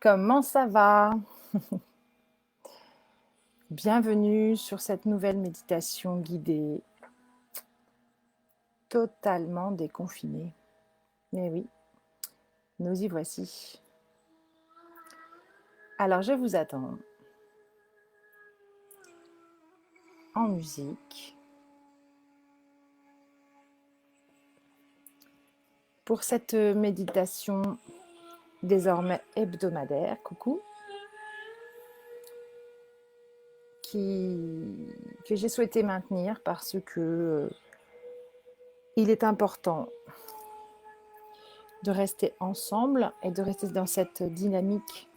Comment ça va? Bienvenue sur cette nouvelle méditation guidée, totalement déconfinée. Mais oui, nous y voici. Alors je vous attends en musique pour cette méditation désormais hebdomadaire, coucou, que j'ai souhaité maintenir parce que il est important de rester ensemble et de rester dans cette dynamique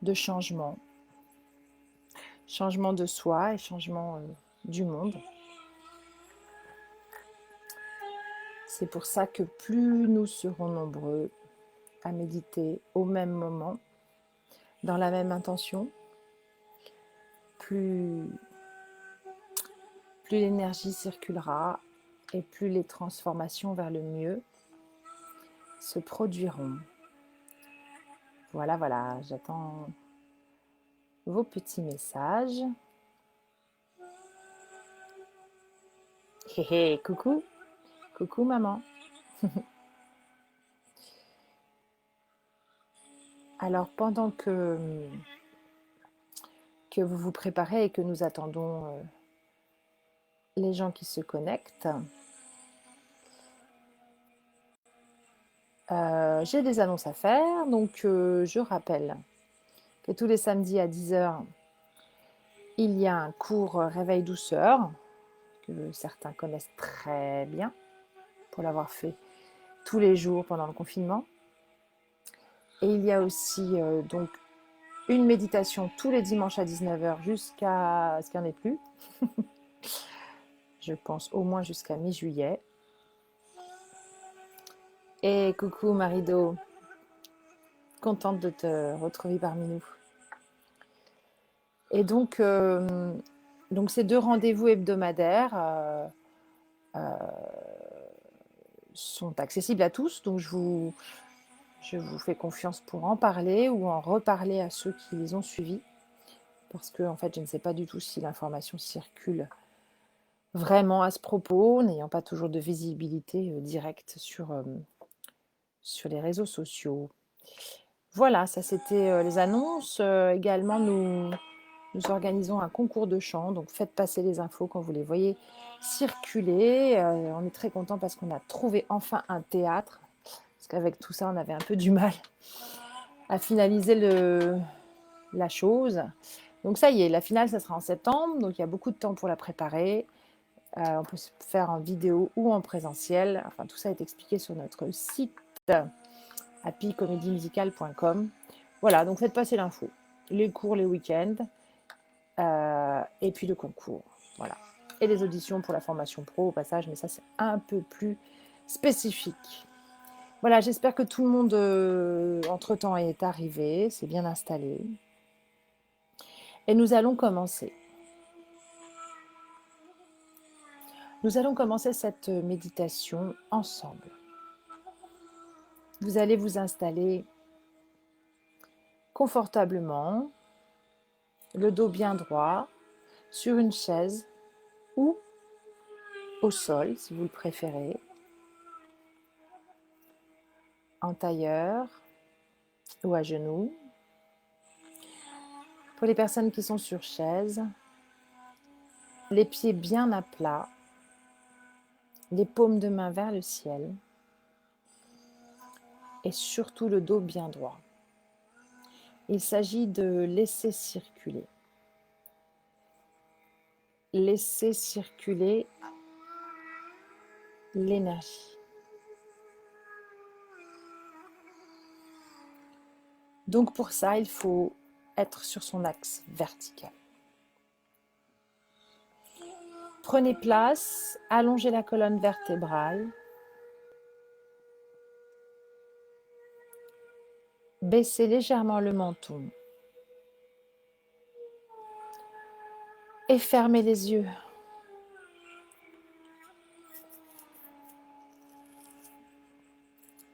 de changement. Changement de soi et changement du monde. C'est pour ça que plus nous serons nombreux à méditer au même moment, dans la même intention, plus l'énergie circulera et plus les transformations vers le mieux se produiront. Voilà, j'attends vos petits messages. Hé hé, coucou maman. Alors pendant que vous vous préparez et que nous attendons les gens qui se connectent, j'ai des annonces à faire. Donc je rappelle que tous les samedis à 10h, il y a un cours réveil douceur que certains connaissent très bien pour l'avoir fait tous les jours pendant le confinement. Et il y a aussi donc une méditation tous les dimanches à 19h jusqu'à ce qu'il n'y en ait plus. Je pense au moins jusqu'à mi-juillet. Et coucou Marido, contente de te retrouver parmi nous. Et donc ces 2 rendez-vous hebdomadaires sont accessibles à tous. Donc je vous fais confiance pour en parler ou en reparler à ceux qui les ont suivis. Parce que en fait, je ne sais pas du tout si l'information circule vraiment à ce propos, n'ayant pas toujours de visibilité directe sur les réseaux sociaux. Voilà, ça c'était les annonces. Également, nous organisons un concours de chant, donc faites passer les infos quand vous les voyez circuler. On est très content parce qu'on a trouvé enfin un théâtre, parce qu'avec tout ça, on avait un peu du mal à finaliser la chose. Donc ça y est, la finale, ça sera en septembre, donc il y a beaucoup de temps pour la préparer. On peut se faire en vidéo ou en présentiel. Enfin, tout ça est expliqué sur notre site happycomedymusical.com. Voilà, donc faites passer l'info. Les cours les week-ends et puis le concours. Voilà. Et les auditions pour la formation pro au passage, mais ça c'est un peu plus spécifique. Voilà, j'espère que tout le monde entre-temps est arrivé, c'est bien installé. Et nous allons commencer. Nous allons commencer cette méditation ensemble. Vous allez vous installer confortablement, le dos bien droit, sur une chaise ou au sol si vous le préférez, en tailleur ou à genoux. Pour les personnes qui sont sur chaise, les pieds bien à plat, les paumes de main vers le ciel et surtout le dos bien droit. Il s'agit de laisser circuler. Laisser circuler l'énergie. Donc pour ça, il faut être sur son axe vertical. Prenez place, allongez la colonne vertébrale, baissez légèrement le menton et fermez les yeux.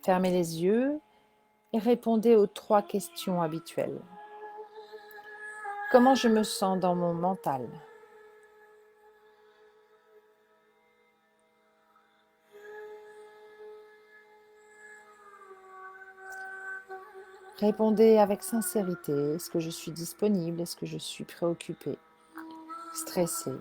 Fermez les yeux et répondez aux 3 questions habituelles. Comment je me sens dans mon mental? Répondez avec sincérité. Est-ce que je suis disponible? Est-ce que je suis préoccupée? Stressée?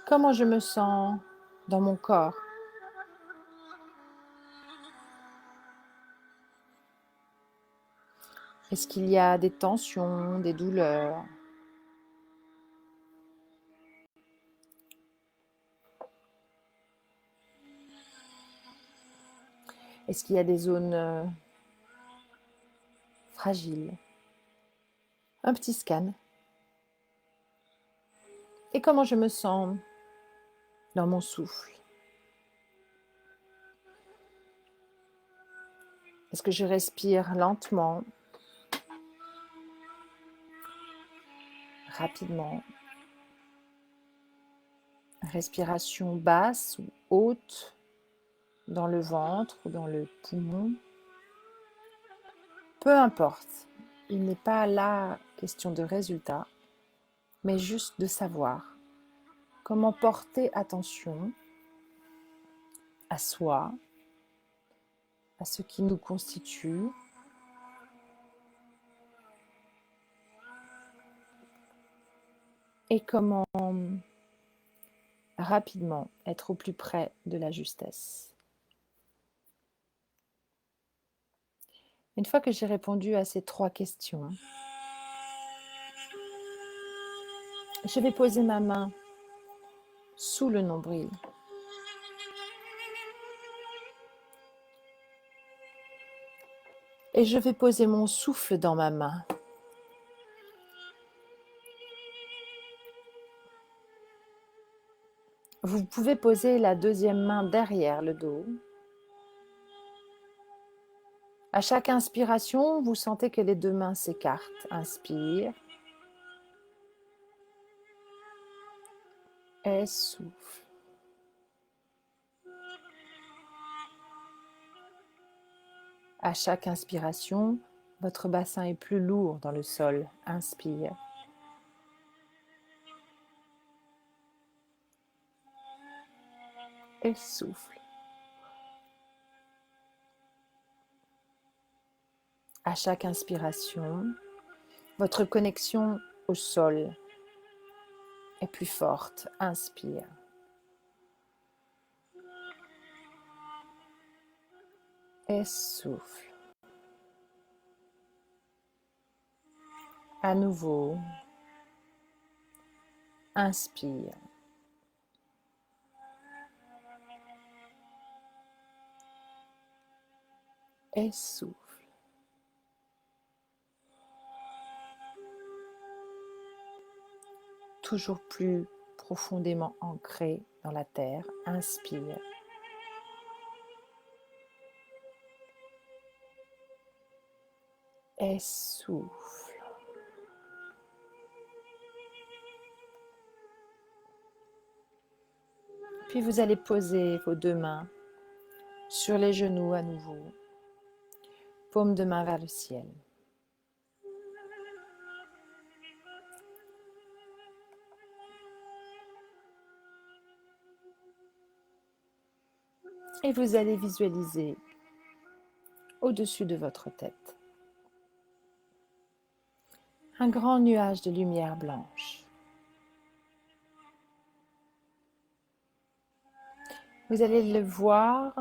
Comment je me sens dans mon corps? Est-ce qu'il y a des tensions, des douleurs? Est-ce qu'il y a des zones fragiles? Un petit scan. Et comment je me sens dans mon souffle? Est-ce que je respire lentement, rapidement? Respiration basse ou haute dans le ventre ou dans le poumon? Peu importe, il n'est pas là question de résultat, mais juste de savoir comment porter attention à soi, à ce qui nous constitue, et comment rapidement être au plus près de la justesse. Une fois que j'ai répondu à ces 3 questions, je vais poser ma main sous le nombril. Et je vais poser mon souffle dans ma main. Vous pouvez poser la deuxième main derrière le dos. À chaque inspiration, vous sentez que les 2 mains s'écartent. Inspire. Et souffle. À chaque inspiration, votre bassin est plus lourd dans le sol. Inspire. Et souffle. À chaque inspiration, votre connexion au sol est plus forte. Inspire. Et souffle. À nouveau, inspire. Et souffle. Toujours plus profondément ancré dans la terre. Inspire. Et souffle. Puis vous allez poser vos 2 mains sur les genoux à nouveau, paume de main vers le ciel. Et vous allez visualiser au-dessus de votre tête un grand nuage de lumière blanche. Vous allez le voir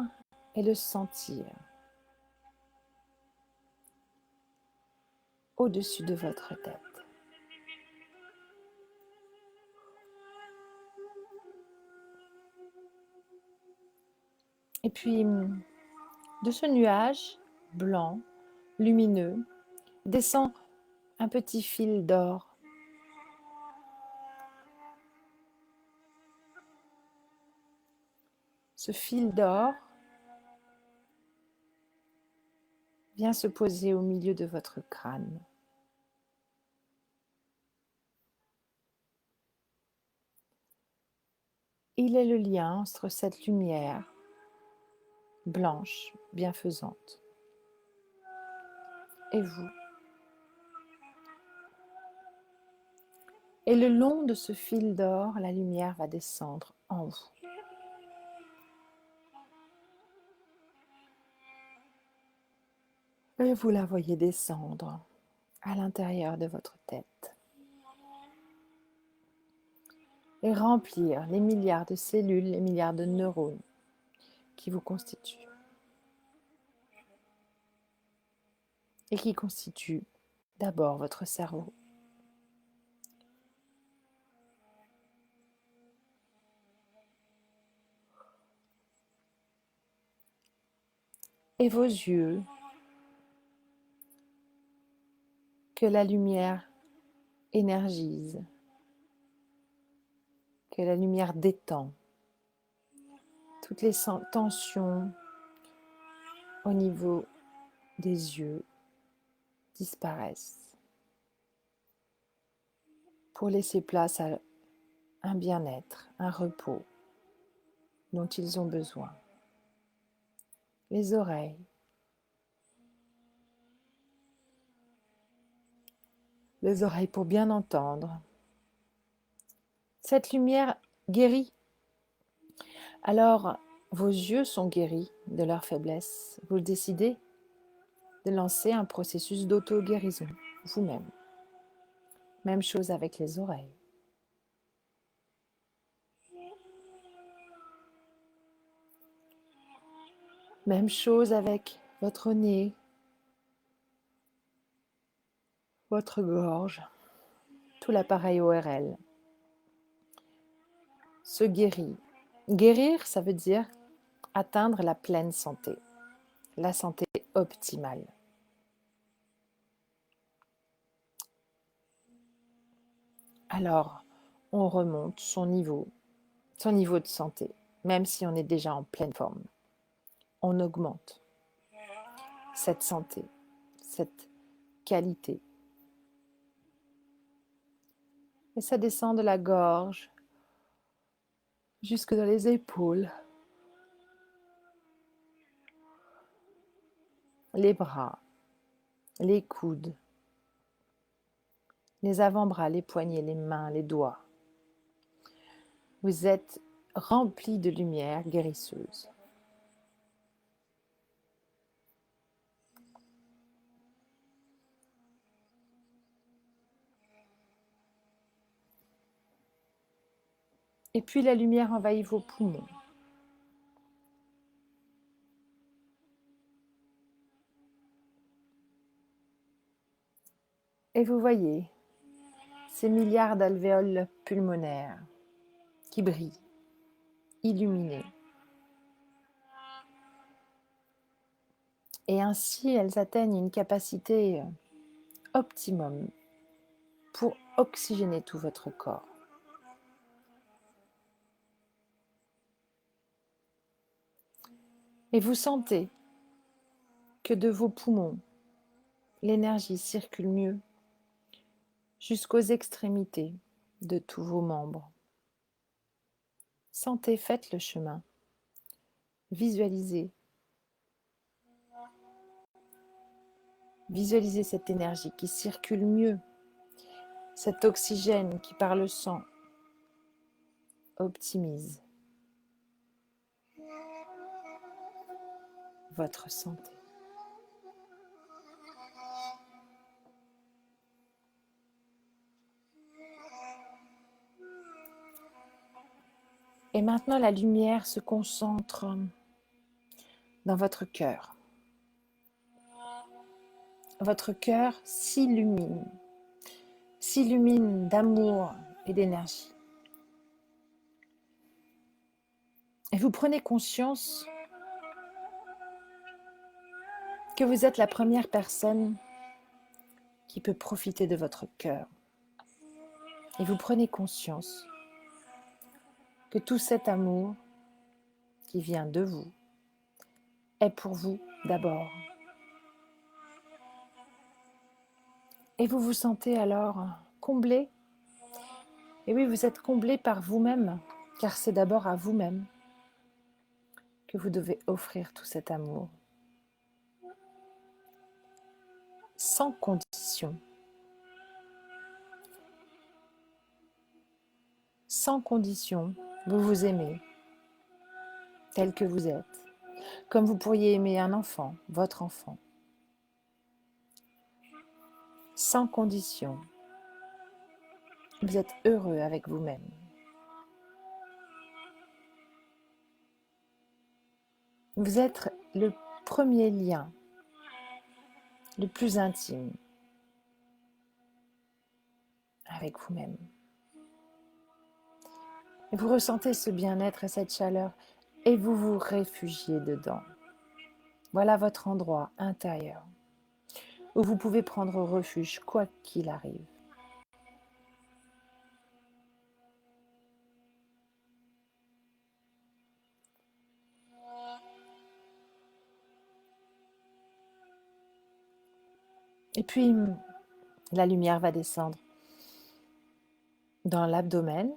et le sentir au-dessus de votre tête. Et puis, de ce nuage blanc, lumineux, descend un petit fil d'or. Ce fil d'or vient se poser au milieu de votre crâne. Il est le lien entre cette lumière blanche, bienfaisante, et vous. Et le long de ce fil d'or, la lumière va descendre en vous. Et vous la voyez descendre à l'intérieur de votre tête et remplir les milliards de cellules, les milliards de neurones qui vous constituent et qui constituent d'abord votre cerveau. Et vos yeux, que la lumière énergise, que la lumière détend toutes les tensions au niveau des yeux disparaissent pour laisser place à un bien-être, un repos dont ils ont besoin. Les oreilles, pour bien entendre. Cette lumière guérit. Alors, vos yeux sont guéris de leur faiblesse. Vous décidez de lancer un processus d'auto-guérison vous-même. Même chose avec les oreilles. Même chose avec votre nez, votre gorge, tout l'appareil ORL se guérit. Guérir, ça veut dire atteindre la pleine santé, la santé optimale. Alors, on remonte son niveau de santé, même si on est déjà en pleine forme. On augmente cette santé, cette qualité. Et ça descend de la gorge jusque dans les épaules, les bras, les coudes, les avant-bras, les poignets, les mains, les doigts. Vous êtes rempli de lumière guérisseuse. Et puis la lumière envahit vos poumons. Et vous voyez ces milliards d'alvéoles pulmonaires qui brillent, illuminés. Et ainsi, elles atteignent une capacité optimum pour oxygéner tout votre corps. Et vous sentez que de vos poumons, l'énergie circule mieux jusqu'aux extrémités de tous vos membres. Sentez, faites le chemin. Visualisez. Visualisez cette énergie qui circule mieux, cet oxygène qui par le sang optimise votre santé. Et maintenant, la lumière se concentre dans votre cœur. Votre cœur s'illumine d'amour et d'énergie. Et vous prenez conscience que vous êtes la première personne qui peut profiter de votre cœur. Et vous prenez conscience que tout cet amour qui vient de vous est pour vous d'abord. Et vous vous sentez alors comblé. Et oui, vous êtes comblé par vous-même, car c'est d'abord à vous-même que vous devez offrir tout cet amour, sans condition. Sans condition, vous vous aimez tel que vous êtes, comme vous pourriez aimer un enfant, votre enfant. Sans condition, vous êtes heureux avec vous-même. Vous êtes le premier lien, le plus intime avec vous-même. Et vous ressentez ce bien-être et cette chaleur et vous vous réfugiez dedans. Voilà votre endroit intérieur où vous pouvez prendre refuge quoi qu'il arrive. Et puis, la lumière va descendre dans l'abdomen,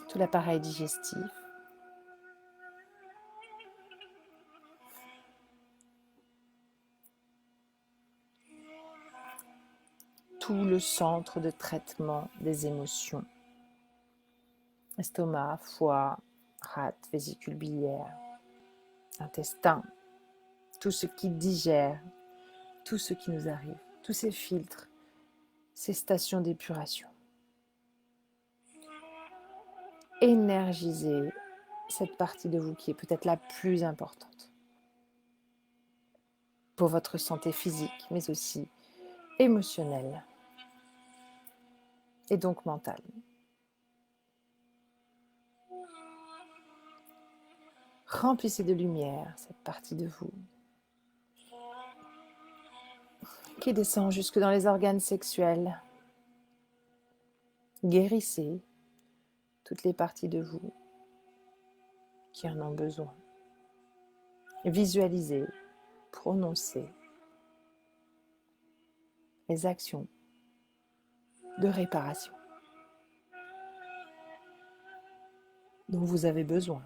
tout l'appareil digestif, tout le centre de traitement des émotions. Estomac, foie, rate, vésicule biliaire, intestin, tout ce qui digère, tout ce qui nous arrive, tous ces filtres, ces stations d'épuration. Énergisez cette partie de vous qui est peut-être la plus importante pour votre santé physique, mais aussi émotionnelle et donc mentale. Remplissez de lumière cette partie de vous qui descend jusque dans les organes sexuels. Guérissez toutes les parties de vous qui en ont besoin. Visualisez, prononcez les actions de réparation dont vous avez besoin.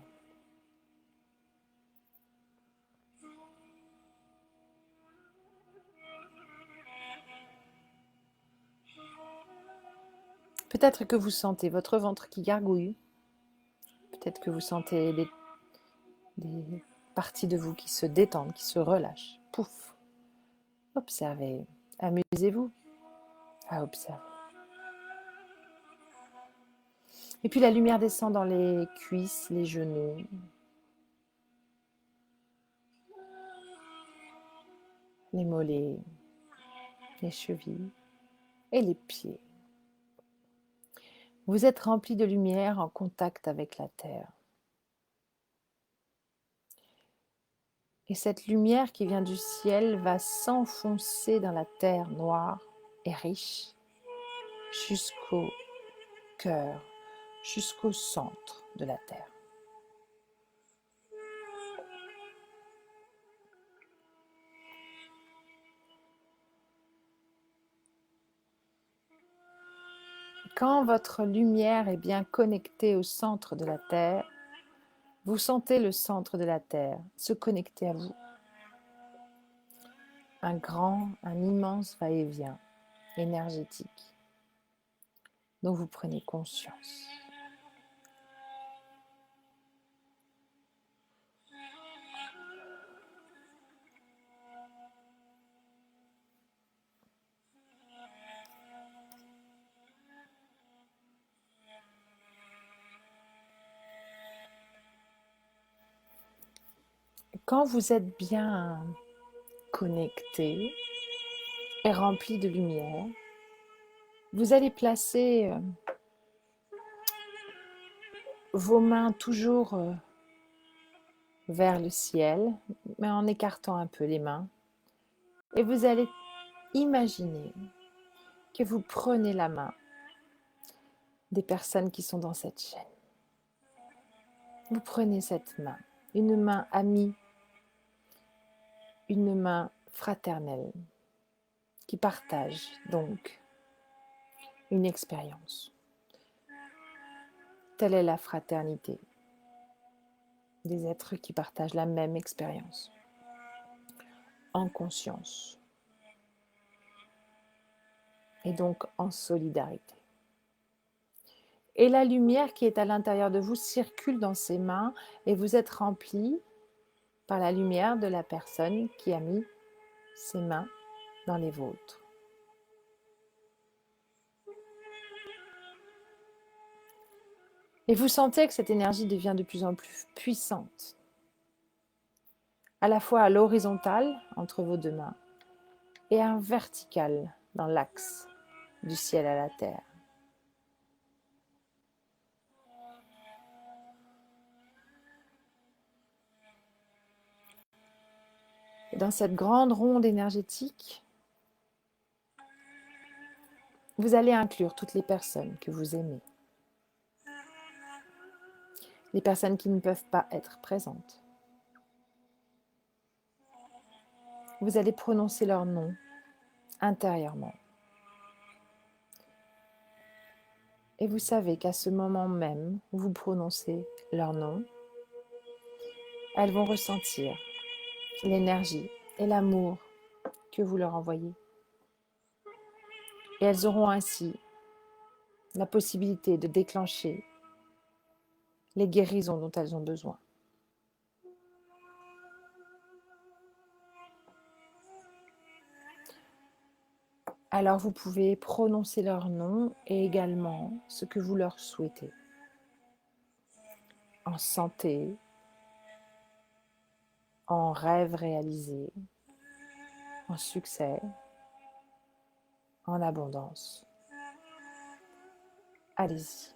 Peut-être que vous sentez votre ventre qui gargouille. Peut-être que vous sentez des parties de vous qui se détendent, qui se relâchent. Pouf! Observez. Amusez-vous à observer. Et puis la lumière descend dans les cuisses, les genoux. Les mollets, les chevilles et les pieds. Vous êtes rempli de lumière en contact avec la terre. Et cette lumière qui vient du ciel va s'enfoncer dans la terre noire et riche jusqu'au cœur, jusqu'au centre de la terre. Quand votre lumière est bien connectée au centre de la terre, vous sentez le centre de la terre se connecter à vous. Un immense va-et-vient énergétique dont vous prenez conscience. Quand vous êtes bien connecté et rempli de lumière, vous allez placer vos mains toujours vers le ciel, mais en écartant un peu les mains. Et vous allez imaginer que vous prenez la main des personnes qui sont dans cette chaîne. Vous prenez cette main, une main amie, une main fraternelle, qui partage donc une expérience telle est la fraternité des êtres qui partagent la même expérience, en conscience, et donc en solidarité. Et la lumière qui est à l'intérieur de vous circule dans ses mains et vous êtes rempli par la lumière de la personne qui a mis ses mains dans les vôtres. Et vous sentez que cette énergie devient de plus en plus puissante, à la fois à l'horizontale, entre vos deux mains, et à vertical, dans l'axe du ciel à la terre. Et dans cette grande ronde énergétique, vous allez inclure toutes les personnes que vous aimez, les personnes qui ne peuvent pas être présentes. Vous allez prononcer leur nom intérieurement. Et vous savez qu'à ce moment même où vous prononcez leur nom, elles vont ressentir l'énergie et l'amour que vous leur envoyez. Et elles auront ainsi la possibilité de déclencher les guérisons dont elles ont besoin. Alors vous pouvez prononcer leur nom et également ce que vous leur souhaitez. En santé, en rêve réalisé, en succès, en abondance. Allez-y,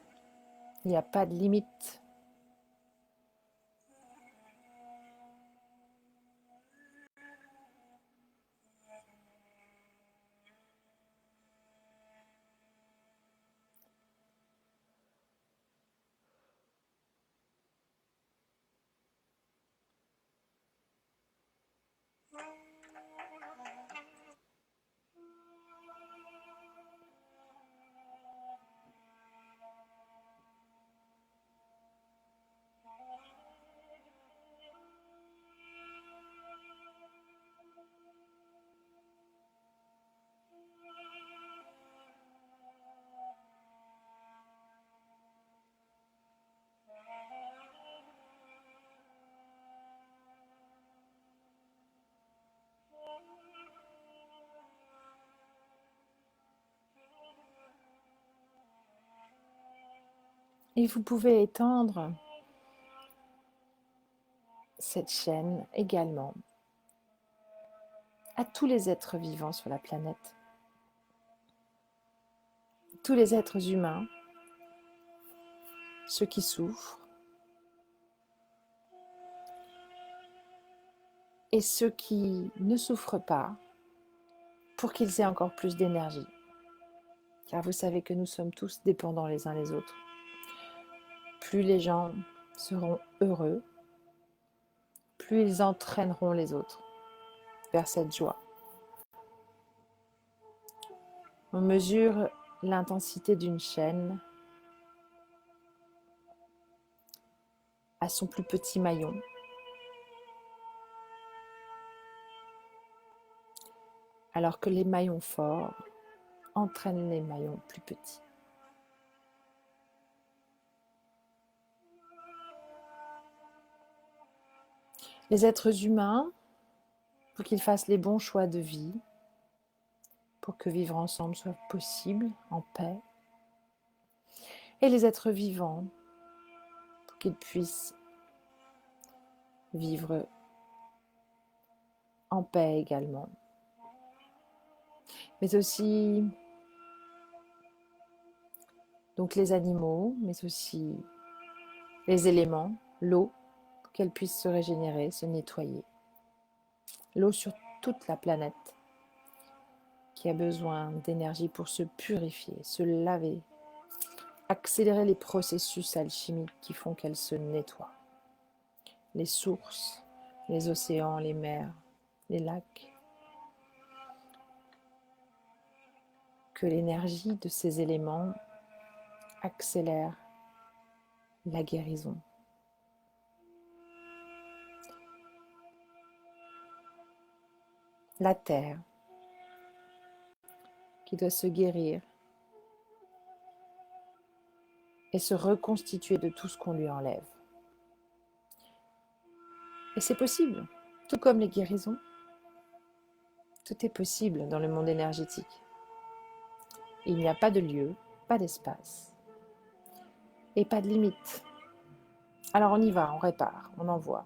il n'y a pas de limite. Et vous pouvez étendre cette chaîne également à tous les êtres vivants sur la planète, tous les êtres humains, ceux qui souffrent et ceux qui ne souffrent pas, pour qu'ils aient encore plus d'énergie. Car vous savez que nous sommes tous dépendants les uns les autres. Plus les gens seront heureux, plus ils entraîneront les autres vers cette joie. On mesure l'intensité d'une chaîne à son plus petit maillon. Alors que les maillons forts entraînent les maillons plus petits. Les êtres humains, pour qu'ils fassent les bons choix de vie, pour que vivre ensemble soit possible, en paix. Et les êtres vivants, pour qu'ils puissent vivre en paix également. Mais aussi donc les animaux, mais aussi les éléments, l'eau, pour qu'elle puisse se régénérer, se nettoyer. L'eau sur toute la planète qui a besoin d'énergie pour se purifier, se laver, accélérer les processus alchimiques qui font qu'elle se nettoie. Les sources, les océans, les mers, les lacs. Que l'énergie de ces éléments accélère la guérison. La terre qui doit se guérir et se reconstituer de tout ce qu'on lui enlève. Et c'est possible, tout comme les guérisons. Tout est possible dans le monde énergétique. Il n'y a pas de lieu, pas d'espace et pas de limite. Alors on y va, on répare, on envoie.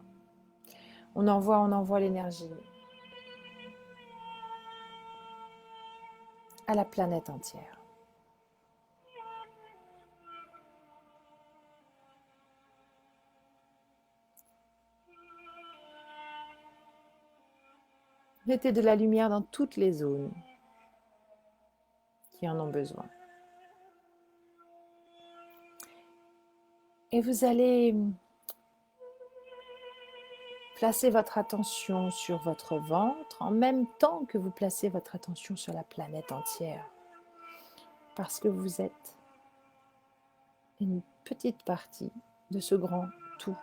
On envoie l'énergie à la planète entière. Mettez de la lumière dans toutes les zones qui en ont besoin. Et vous allez placer votre attention sur votre ventre en même temps que vous placez votre attention sur la planète entière. Parce que vous êtes une petite partie de ce grand tout.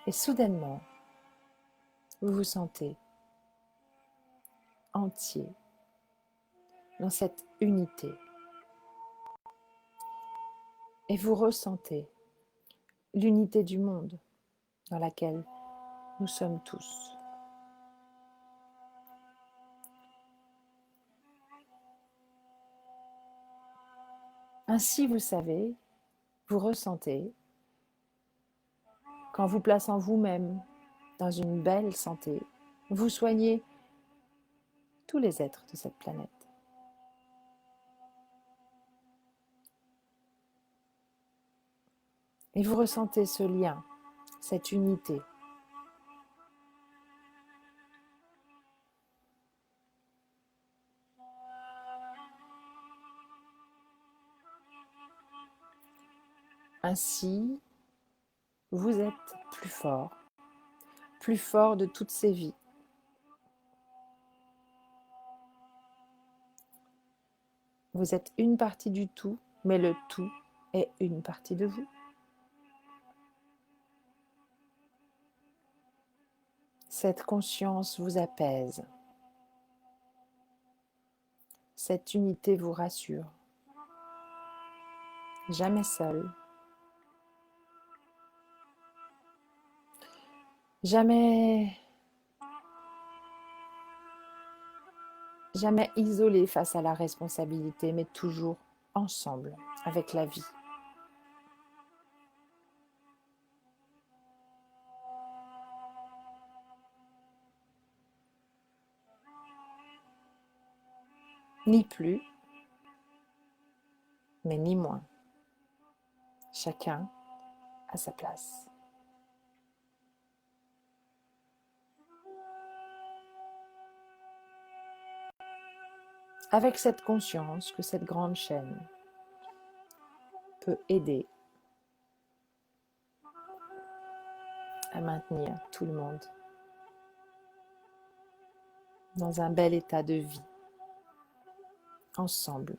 Et soudainement, vous vous sentez entier dans cette unité. Et vous ressentez l'unité du monde dans laquelle nous sommes tous. Ainsi, vous savez, vous ressentez qu'en vous plaçant vous-même dans une belle santé, vous soignez tous les êtres de cette planète. Et vous ressentez ce lien, cette unité. Ainsi, vous êtes plus fort de toutes ces vies. Vous êtes une partie du tout, mais le tout est une partie de vous. Cette conscience vous apaise. Cette unité vous rassure. Jamais seul. Jamais isolé face à la responsabilité, mais toujours ensemble avec la vie. Ni plus, mais ni moins. Chacun à sa place. Avec cette conscience que cette grande chaîne peut aider à maintenir tout le monde dans un bel état de vie, ensemble.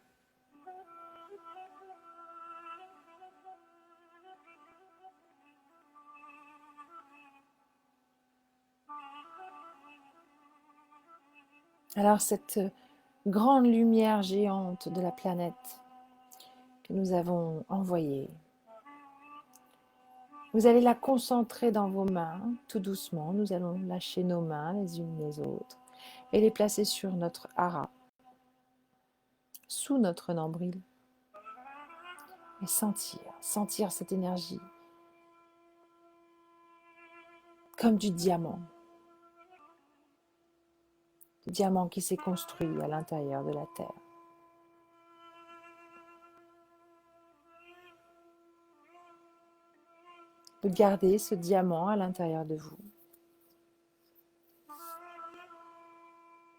Alors cette grande lumière géante de la planète que nous avons envoyée, vous allez la concentrer dans vos mains, tout doucement. Nous allons lâcher nos mains les unes les autres et les placer sur notre hara, sous notre nombril. Et sentir cette énergie comme du diamant qui s'est construit à l'intérieur de la Terre. De garder ce diamant à l'intérieur de vous.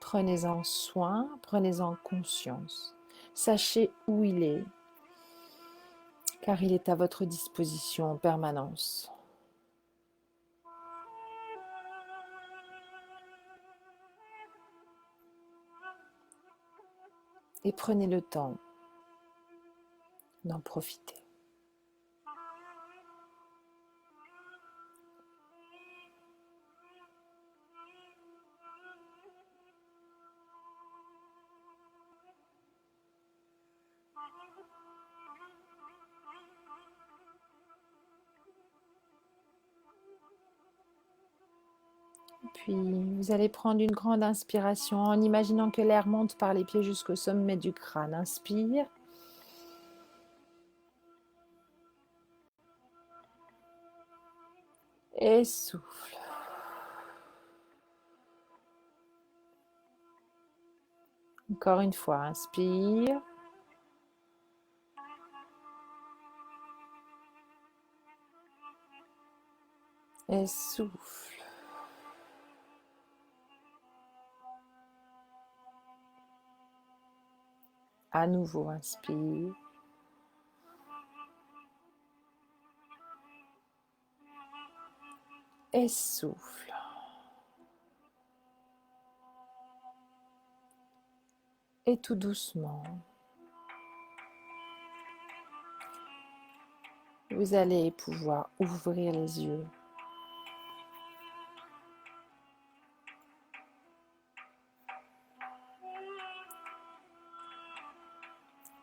Prenez-en soin, prenez-en conscience. Sachez où il est, car il est à votre disposition en permanence. Et prenez le temps d'en profiter. Puis vous allez prendre une grande inspiration en imaginant que l'air monte par les pieds jusqu'au sommet du crâne. Inspire. Et souffle. Encore une fois, inspire. Et souffle. À nouveau, inspire. Et souffle. Et tout doucement, vous allez pouvoir ouvrir les yeux.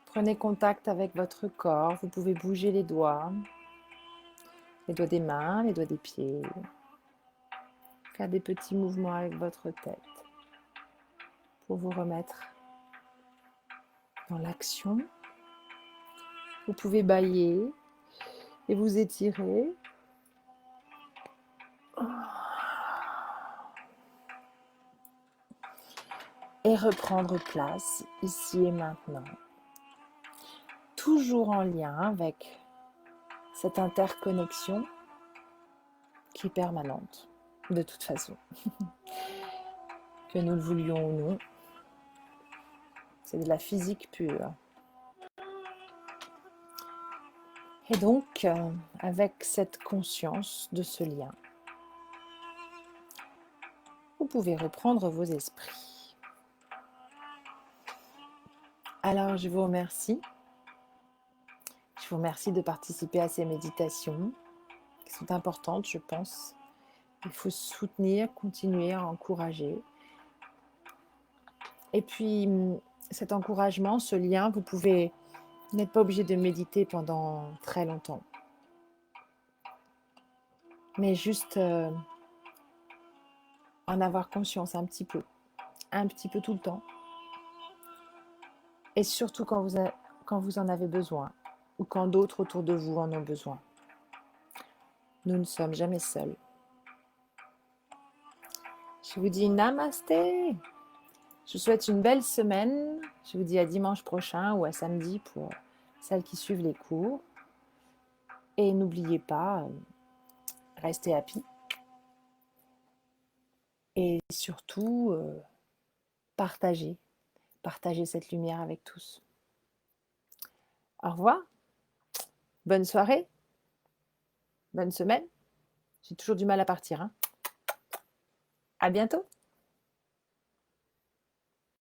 Prenez contact avec votre corps. Vous pouvez bouger les doigts des mains, les doigts des pieds. Faire des petits mouvements avec votre tête pour vous remettre dans l'action. Vous pouvez bâiller et vous étirer. Et reprendre place ici et maintenant. Toujours en lien avec cette interconnexion qui est permanente, de toute façon. Que nous le voulions ou non, c'est de la physique pure. Et donc, avec cette conscience de ce lien, vous pouvez reprendre vos esprits. Alors, je vous remercie. Je vous remercie de participer à ces méditations qui sont importantes, je pense. Il faut soutenir, continuer à encourager. Et puis, cet encouragement, ce lien, vous n'êtes pas obligé de méditer pendant très longtemps. Mais juste en avoir conscience un petit peu tout le temps. Et surtout quand vous en avez besoin ou quand d'autres autour de vous en ont besoin. Nous ne sommes jamais seuls. Je vous dis namasté. Je vous souhaite une belle semaine. Je vous dis à dimanche prochain ou à samedi pour celles qui suivent les cours. Et n'oubliez pas, restez happy. Et surtout, partagez cette lumière avec tous. Au revoir. Bonne soirée. Bonne semaine. J'ai toujours du mal à partir. À bientôt.